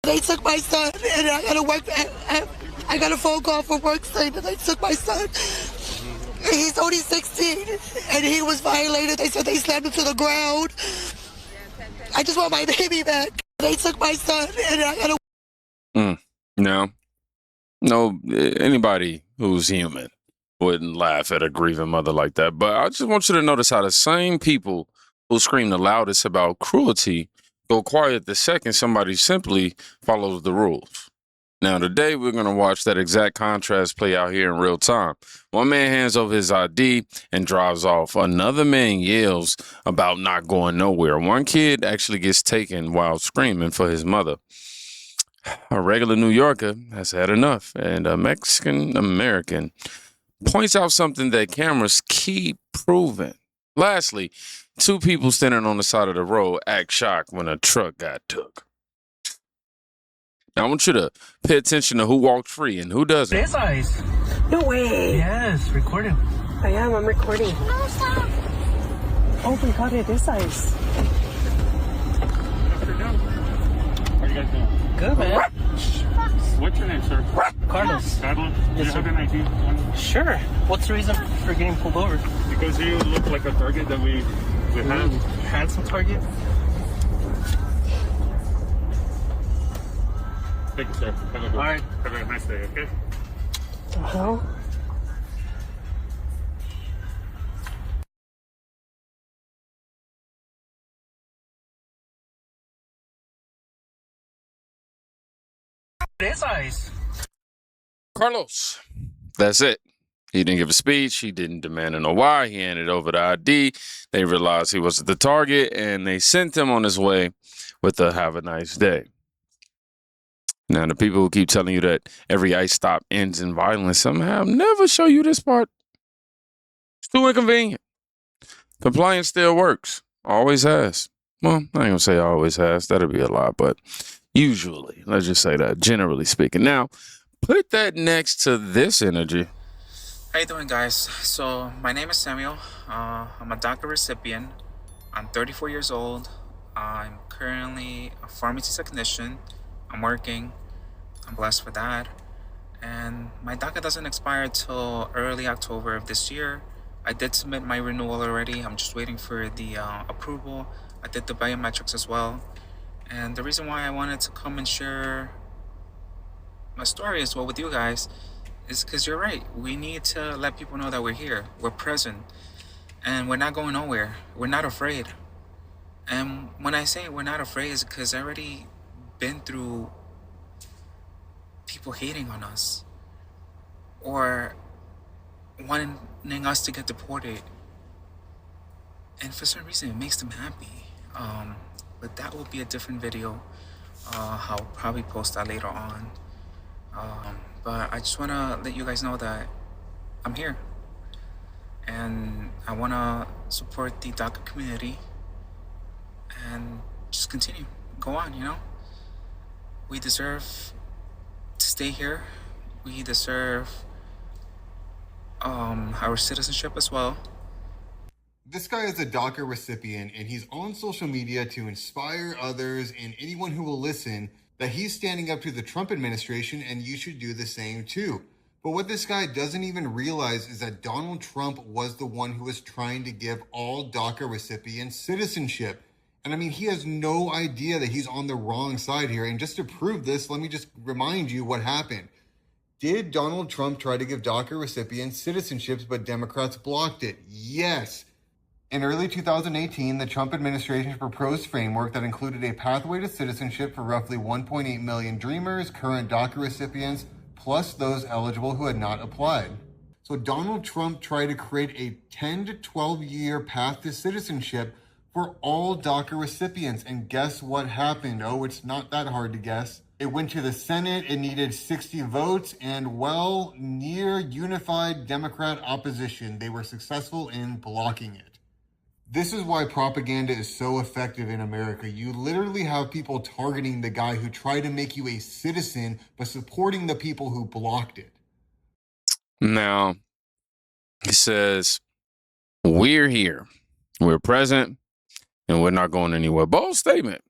They took my son, and I got to work. I got a phone call from work saying that they took my son. He's only 16, and he was violated. They said they slammed him to the ground. I just want my baby back. They took my son, and I got to... No, anybody who's human wouldn't laugh at a grieving mother like that. But I just want you to notice how the same people who scream the loudest about cruelty go quiet the second somebody simply follows the rules. Now, today, we're going to watch that exact contrast play out here in real time. One man hands over his ID and drives off. Another man yells about not going nowhere. One kid actually gets taken while screaming for his mother. A regular New Yorker has had enough, and a Mexican-American points out something that cameras keep proving. Lastly, two people standing on the side of the road act shocked when a truck got took. Now, I want you to pay attention to who walked free and who doesn't. This eyes. No way. Yes, recording. I'm recording. No, stop. Oh my God, it is ice. How you guys doing? Good, man. What's your name, sir? Carlos. Carlos? Yes, You sir. have an ID? Sure. What's the reason for getting pulled over? Because you look like a target that we have. Handsome target? Thank you, sir. Have a good All right. Have a nice day, okay? Hello? This eyes. Carlos. That's it. He didn't give a speech. He didn't demand to know why. He handed over the ID. They realized he wasn't the target, and they sent him on his way with a "have a nice day." Now, the people who keep telling you that every ICE stop ends in violence somehow never show you this part. It's too inconvenient. Compliance still works. Always has. Well, I ain't gonna say always has. That'd be a lie, but usually, let's just say that, generally speaking. Now, put that next to this energy. How you doing, guys? So my name is Samuel. I'm a DACA recipient. I'm 34 years old. I'm currently a pharmacy technician. I'm working. I'm blessed for that. And my DACA doesn't expire till early October of this year. I did submit my renewal already. I'm just waiting for the approval. I did the biometrics as well. And the reason why I wanted to come and share my story as well with you guys is because you're right. We need to let people know that we're here. We're present. And we're not going nowhere. We're not afraid. And when I say we're not afraid, is because I already been through people hating on us or wanting us to get deported, and for some reason it makes them happy. But that will be a different video. I'll probably post that later on. But I just want to let you guys know that I'm here, and I want to support the DACA community and just continue, go on, you know. We deserve to stay here. We deserve our citizenship as well. This guy is a DACA recipient, and he's on social media to inspire others and anyone who will listen that he's standing up to the Trump administration and you should do the same too. But what this guy doesn't even realize is that Donald Trump was the one who was trying to give all DACA recipients citizenship. And I mean, he has no idea that he's on the wrong side here. And just to prove this, let me just remind you what happened. Did Donald Trump try to give DACA recipients citizenships, but Democrats blocked it? Yes. In early 2018, the Trump administration proposed a framework that included a pathway to citizenship for roughly 1.8 million Dreamers, current DACA recipients, plus those eligible who had not applied. So Donald Trump tried to create a 10 to 12 year path to citizenship for all DACA recipients. And guess what happened? Oh, it's not that hard to guess. It went to the Senate, it needed 60 votes, and well, near unified Democrat opposition. They were successful in blocking it. This is why propaganda is so effective in America. You literally have people targeting the guy who tried to make you a citizen, but supporting the people who blocked it. Now, he says, we're here, we're present, and we're not going anywhere. Bold statement.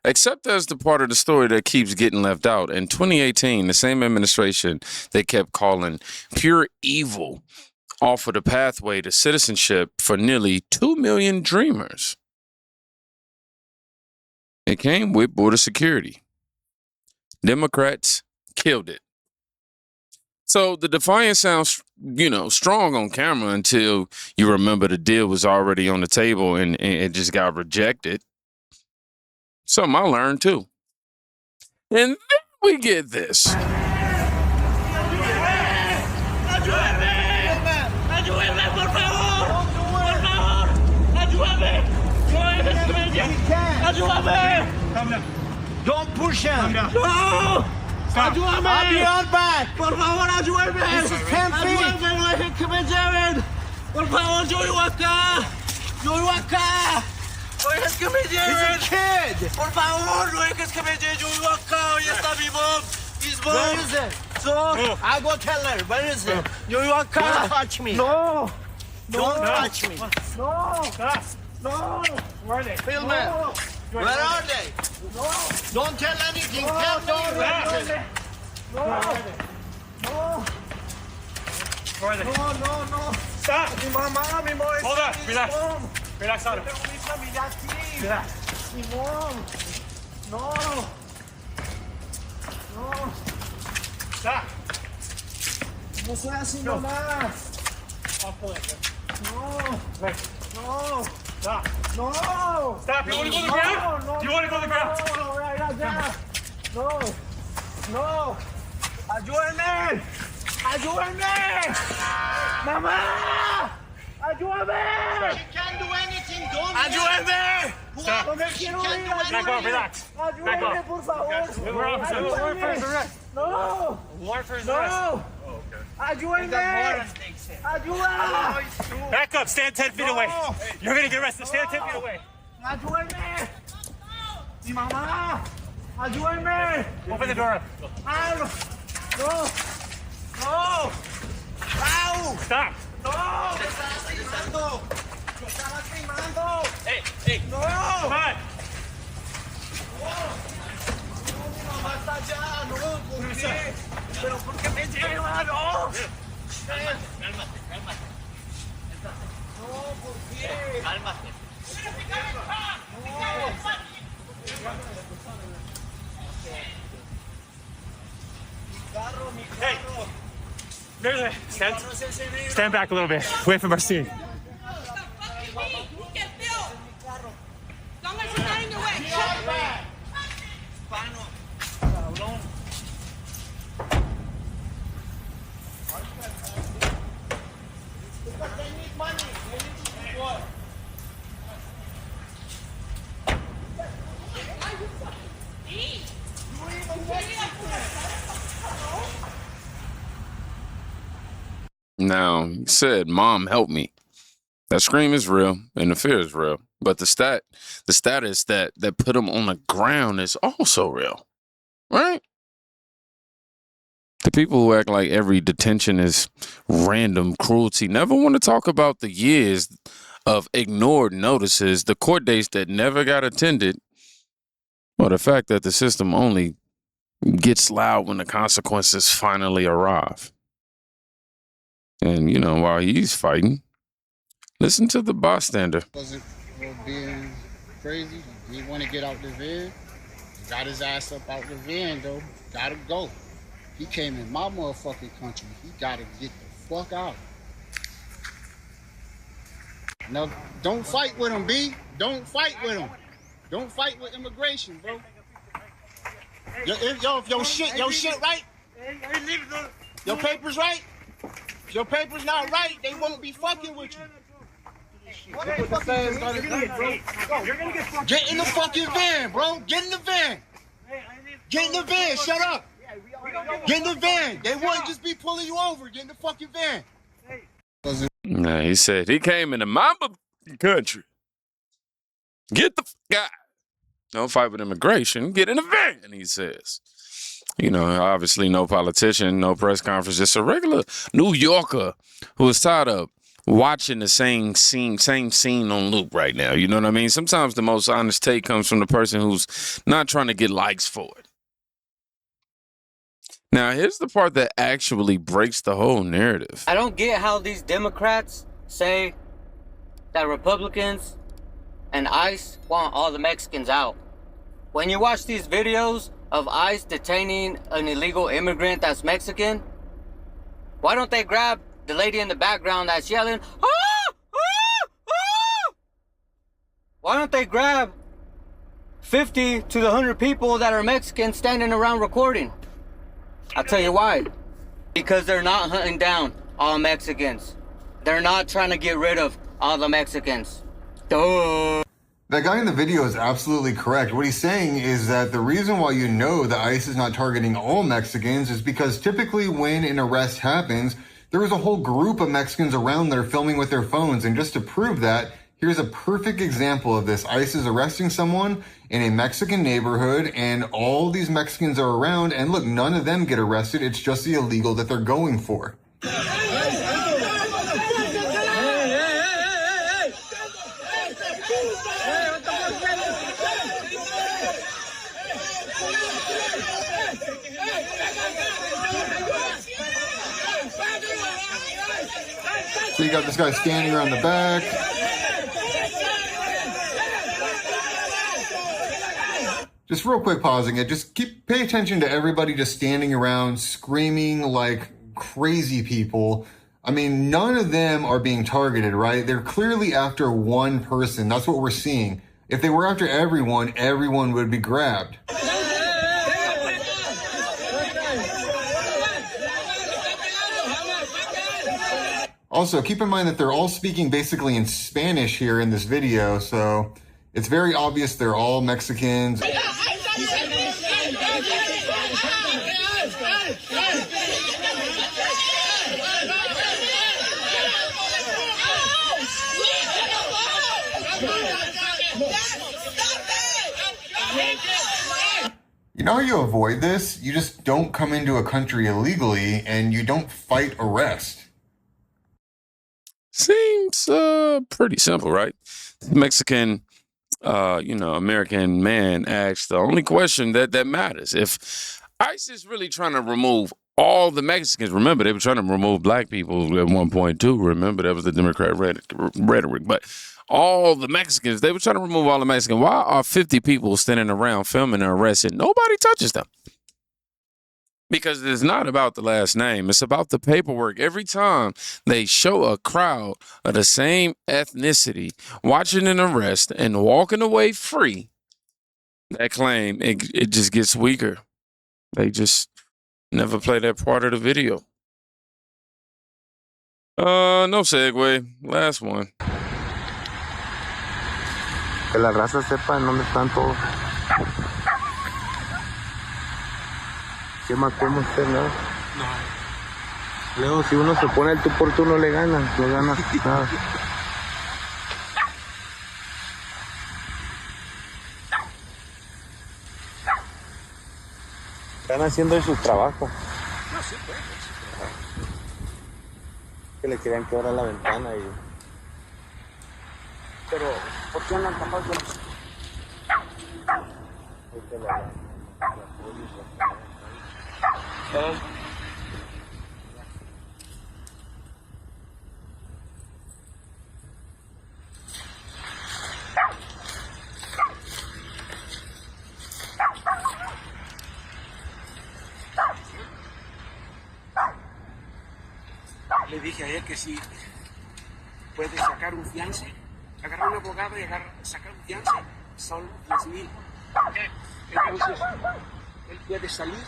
Except as the part of the story that keeps getting left out. In 2018, the same administration they kept calling pure evil offered a pathway to citizenship for nearly 2 million dreamers. It came with border security. Democrats killed it. So the defiance sounds, strong on camera until you remember the deal was already on the table and it just got rejected. Something I learned too. And then we get this. Don't push him. No! I'll be on back. Por favor, ayúdame. This is 10 feet. Ayúdame, no dejen que me lleven. Por favor, yo vivo acá. Yo vivo acá. No dejes que me He's lleven. a kid. Por favor, no dejes que me lleven. Yo vivo acá. Ahí está mi mom. His mom. Where is it? So, I'll go tell her. Where is it? yo vivo acá. Don't touch me. No. Don't touch me. No. No. Where are they? Film it. Where are they? No. Don't tell anything. Tell me where is it? No. No. Where are they? No. Stop. Mi mamá, mi mom. Hold on. Relax. Relax, Adam. Relax. Mi mom. No. No. Stop. No soy así nomás. I'll pull it. No. Wait. No. Stop. No. Stop. You want to go to the ground? No. You want to go to the ground? No, right allá. No. No. Ayúdenme. Ayúdenme. Mamá. Ayúdame. She can't do anything. Don't. Ayúdame. Stop. No me quiero ir. Back off. Relax. Back Ayúdenme, off. por favor. We're officers. Warrant for his arrest. No. Warrant for his arrest. No. Ayúdenme. Ayuda. Back up. Stand 10 feet away. You're going to get arrested. Stand 10 feet away. Ayúdenme. Mi mamá. Ayúdenme. Open the door up. No. No. No. Au. Stop. No. Me están lastimando. Me están lastimando. Hey. No. Come on. Mi mamá está allá. No. ¿Por qué? Pero ¿por qué me llevan? No. Cálmate. No, ¿por qué? Cálmate. Hey. Stand back a little bit. Wait for Marcin. You get built. Don't let you get in your way. Now, he said, "Mom, help me." That scream is real and the fear is real. But the status that put him on the ground is also real. Right? The people who act like every detention is random cruelty never want to talk about the years of ignored notices, the court dates that never got attended, or the fact that the system only gets loud when the consequences finally arrive. And, while he's fighting, listen to the bystander. Wasn't being crazy. He didn't want to get out the van. He got his ass up out the van, though. Gotta go. He came in my motherfucking country. He gotta get the fuck out. No, don't fight with him, B. Don't fight with him. Don't fight with immigration, bro. If your shit right, your papers right. If your papers not right, they won't be fucking with you. Get in the fucking van, bro. Get in the van. Get in the van. Shut up. Get in the van. They wouldn't just be pulling you over. Get in the fucking van. Nah, he said he came into my country. Get the fuck out. Don't fight with immigration. Get in the van, he says. Obviously no politician, no press conference, just a regular New Yorker who was tired of watching the same scene on loop right now. You know what I mean? Sometimes the most honest take comes from the person who's not trying to get likes for it. Now, here's the part that actually breaks the whole narrative. I don't get how these Democrats say that Republicans and ICE want all the Mexicans out. When you watch these videos of ICE detaining an illegal immigrant that's Mexican, why don't they grab the lady in the background that's yelling, "Ah! Ah! Ah!" Why don't they grab 50 to the 100 people that are Mexican standing around recording? I'll tell you why. Because they're not hunting down all Mexicans. They're not trying to get rid of all the Mexicans. Duh. That guy in the video is absolutely correct. What he's saying is that the reason why you know that ICE is not targeting all Mexicans is because typically when an arrest happens, there is a whole group of Mexicans around there filming with their phones. And just to prove that, here's a perfect example of this. ICE is arresting someone in a Mexican neighborhood and all these Mexicans are around. And look, none of them get arrested. It's just the illegal that they're going for. So you got this guy standing around the back. Just real quick pausing it. Just pay attention to everybody just standing around screaming like crazy people. I mean, none of them are being targeted, right? They're clearly after one person. That's what we're seeing. If they were after everyone, everyone would be grabbed. Also, keep in mind that they're all speaking basically in Spanish here in this video, so it's very obvious they're all Mexicans. You know how you avoid this? You just don't come into a country illegally and you don't fight arrest. Seems pretty simple, right? Mexican, American man asked the only question that matters. If ICE is really trying to remove all the Mexicans, remember, they were trying to remove black people at one point too. Remember, that was the Democrat rhetoric. But all the Mexicans, they were trying to remove all the Mexicans. Why are 50 people standing around filming and arrested? Nobody touches them. Because it's not about the last name. It's about the paperwork. Every time they show a crowd of the same ethnicity watching an arrest and walking away free, that claim, it just gets weaker. They just never play that part of the video. No segue. Last one. Que la raza sepa en dónde están todos. ¿Qué más podemos hacer, no? No. Luego, si uno se pone el tú por tú, no le ganas nada. Están haciendo su trabajo. No, sí, pues. Que le querían quebrar la ventana y... Pero, ¿por qué andan tapando? Le dije a él que si puede sacar un fianza, agarrar un abogado y sacar un fianza, son 10,000. Entonces, él puede salir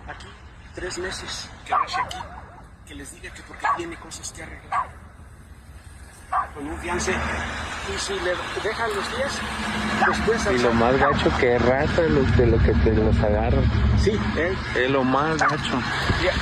aquí 3 meses, quedarse aquí, que les diga que porque tiene cosas que arreglar. Con un fianza, y si le dejan los 10, después... Y lo más gacho que es raza de lo que te los agarran. Sí, es lo más gacho. Yeah.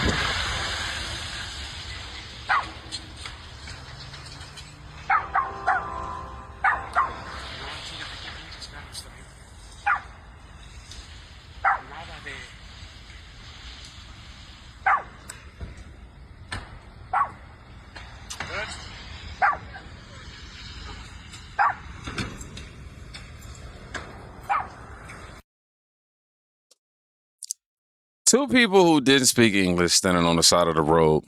Two people who didn't speak English standing on the side of the road,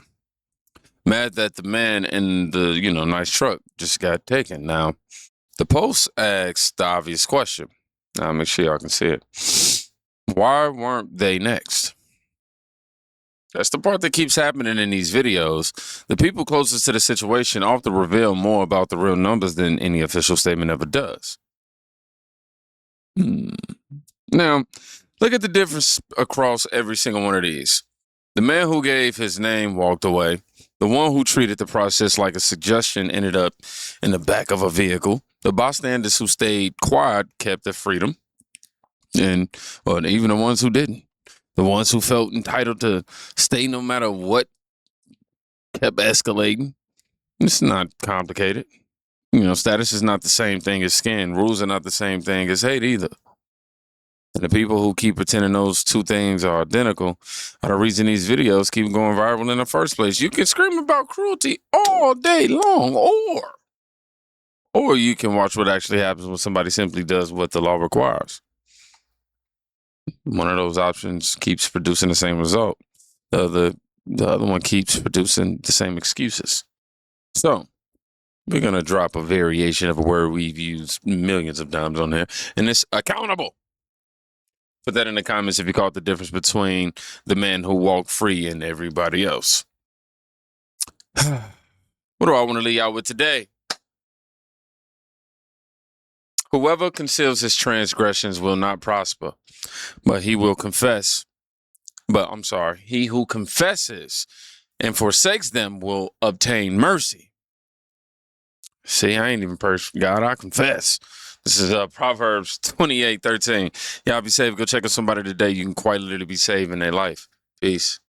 mad that the man in the, nice truck just got taken. Now, the post asks the obvious question. Now, make sure y'all can see it. Why weren't they next? That's the part that keeps happening in these videos. The people closest to the situation often reveal more about the real numbers than any official statement ever does. Now, look at the difference across every single one of these. The man who gave his name walked away. The one who treated the process like a suggestion ended up in the back of a vehicle. The bystanders who stayed quiet kept their freedom. And even the ones who didn't. The ones who felt entitled to stay no matter what kept escalating. It's not complicated. Status is not the same thing as skin. Rules are not the same thing as hate either. And the people who keep pretending those two things are identical are the reason these videos keep going viral in the first place. You can scream about cruelty all day long, or you can watch what actually happens when somebody simply does what the law requires. One of those options keeps producing the same result. The other one keeps producing the same excuses. So, we're going to drop a variation of a word we've used millions of times on here, and it's accountable. Put that in the comments if you caught the difference between the man who walked free and everybody else. What do I want to leave out with today? Whoever conceals his transgressions will not prosper, but he will confess. He who confesses and forsakes them will obtain mercy. See, I ain't even perfect, God. I confess. This is Proverbs 28:13. Y'all be safe. Go check on somebody today. You can quite literally be saving their life. Peace.